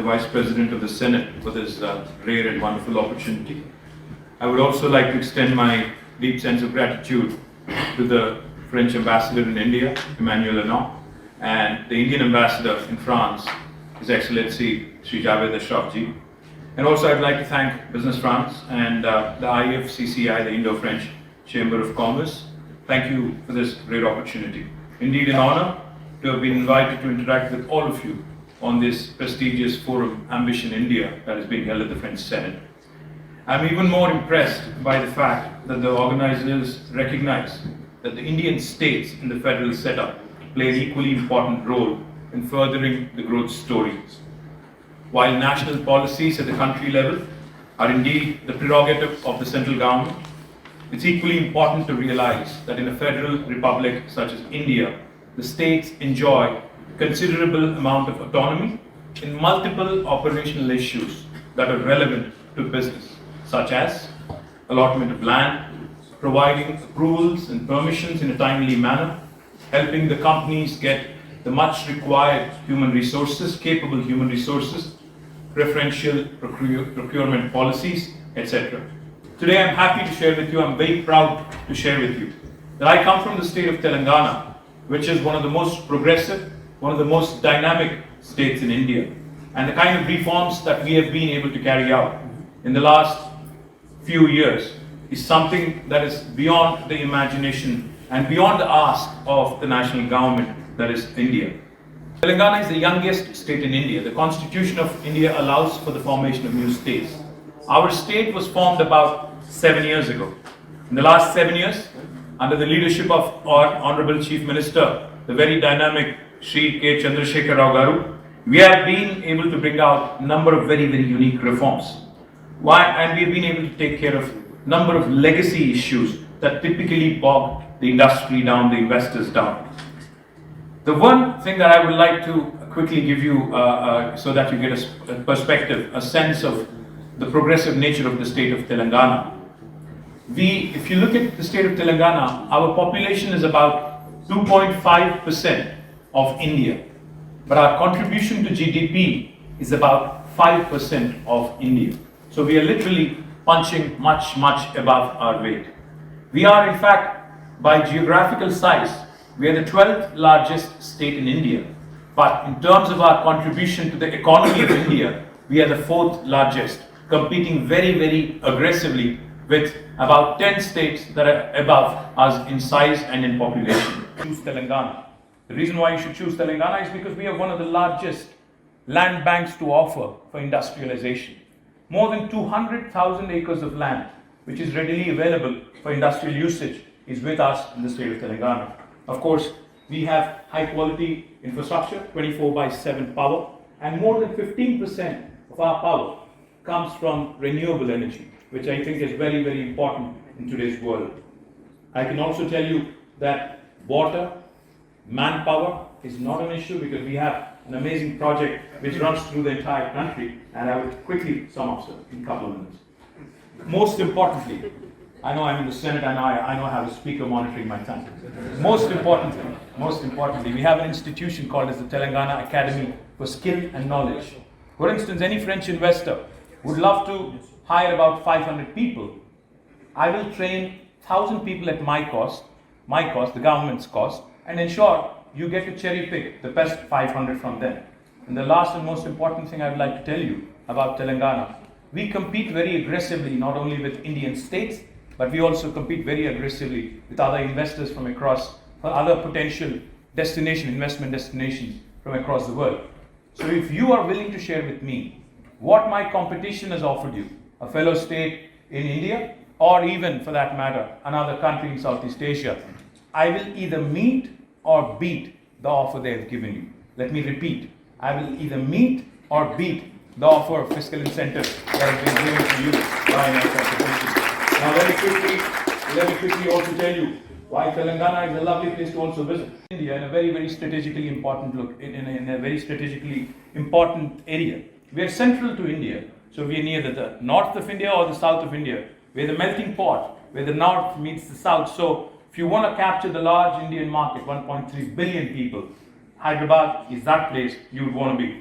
Vice President of the Senate for this rare and wonderful opportunity. I would also like to extend my deep sense of gratitude to the French Ambassador in India, Emmanuel Arnaud, and the Indian Ambassador in France, His Excellency Sri Javed Ashrafji. And also I'd like to thank Business France and the IFCCI, the Indo-French Chamber of Commerce. Thank you for this great opportunity. Indeed an honor to have been invited to interact with all of you on this prestigious forum, Ambition India, that is being held at the French Senate. I'm even more impressed by the fact that the organizers recognize that the Indian states in the federal setup play an equally important role in furthering the growth story. While national policies at the country level are indeed the prerogative of the central government, it's equally important to realize that in a federal republic such as India, the states enjoy considerable amount of autonomy in multiple operational issues that are relevant to business, such as allotment of land, providing approvals and permissions in a timely manner, helping the companies get the much required human resources, capable human resources, preferential procurement policies, etc. Today I'm happy to share with you, I'm very proud to share with you that I come from the state of Telangana, which is one of the most progressive, one of the most dynamic states in India. And the kind of reforms that we have been able to carry out in the last few years is something that is beyond the imagination and beyond the ask of the national government, that is India. Telangana is the youngest state in India. The Constitution of India allows for the formation of new states. Our state was formed about 7 years ago. In the last 7 years, under the leadership of our Honorable Chief Minister, the very dynamic Shri K. Chandrasekhar Rao Garu, we have been able to bring out a number of very unique reforms. And we have been able to take care of a number of legacy issues that typically bog the industry down, the investors down. The one thing that I would like to quickly give you so that you get a perspective, a sense of the progressive nature of the state of Telangana. If you look at the state of Telangana, our population is about 2.5% of India, but our contribution to GDP is about 5% of India. So we are literally punching much above our weight. We are in fact, by geographical size, we are the 12th largest state in India. But in terms of our contribution to the economy of India, we are the 4th largest, competing very aggressively with about 10 states that are above us in size and in population. Choose Telangana. The reason why you should choose Telangana is because we have one of the largest land banks to offer for industrialization. More than 200,000 acres of land, which is readily available for industrial usage, is with us in the state of Telangana. Of course, we have high quality infrastructure, 24/7 power, and more than 15% of our power comes from renewable energy, which I think is very important in today's world. I can also tell you that water, manpower is not an issue because we have an amazing project which runs through the entire country, and I will quickly sum up in a couple of minutes. Most importantly, I know I'm in the Senate and I know I have a speaker monitoring my time. Most importantly, we have an institution called as the Telangana Academy for Skill and Knowledge. For instance, any French investor would love to hire about 500 people. I will train 1,000 people at my cost, the government's cost, and ensure you get to cherry pick the best 500 from them. And the last and most important thing I would like to tell you about Telangana, we compete very aggressively not only with Indian states, but we also compete very aggressively with other investors from across, for other potential investment destinations from across the world. So if you are willing to share with me what my competition has offered you, a fellow state in India, or even for that matter, another country in Southeast Asia, I will either meet or beat the offer they have given you. Let me repeat, I will either meet or beat the offer of fiscal incentive that has been given to you by my competition. Now let me quickly also tell you why Telangana is a lovely place to also visit. India in a very strategically important in a very strategically important area. We are central to India, so we are near the north of India or the south of India. We are the melting pot, where the north meets the south. So if you want to capture the large Indian market, 1.3 billion people, Hyderabad is that place you would want to be.